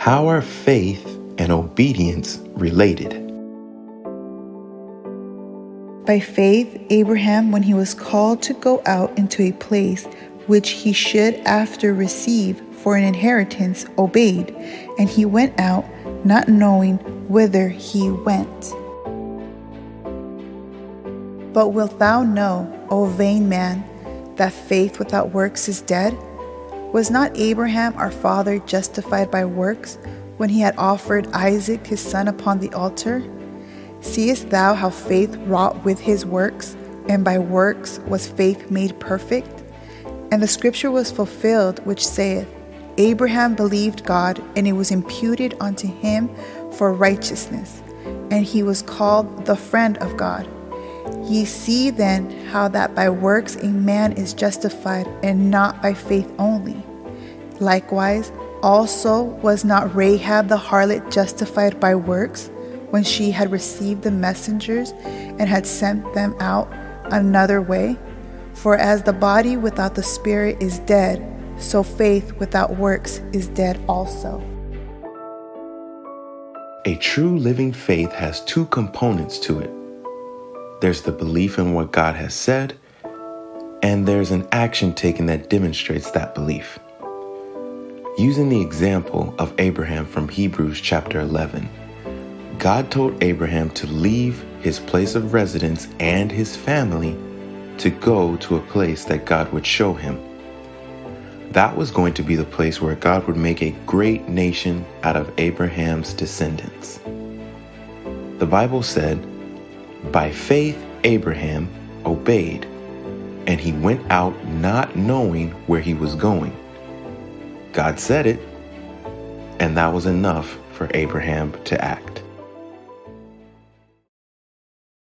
How are faith and obedience related? By faith, Abraham, when he was called to go out into a place which he should after receive for an inheritance, obeyed, and he went out, not knowing whither he went. But wilt thou know, O vain man, that faith without works is dead? Was not Abraham our father justified by works, when he had offered Isaac his son upon the altar? Seest thou how faith wrought with his works, and by works was faith made perfect? And the scripture was fulfilled, which saith, Abraham believed God, and it was imputed unto him for righteousness, and he was called the friend of God. Ye see then how that by works a man is justified, and not by faith only. Likewise, also was not Rahab the harlot justified by works, when she had received the messengers and had sent them out another way? For as the body without the spirit is dead, so faith without works is dead also. A true living faith has two components to it. There's the belief in what God has said, and there's an action taken that demonstrates that belief. Using the example of Abraham from Hebrews chapter 11, God told Abraham to leave his place of residence and his family to go to a place that God would show him. That was going to be the place where God would make a great nation out of Abraham's descendants. The Bible said, by faith Abraham obeyed, and he went out not knowing where he was going. God said it, and that was enough for Abraham to act.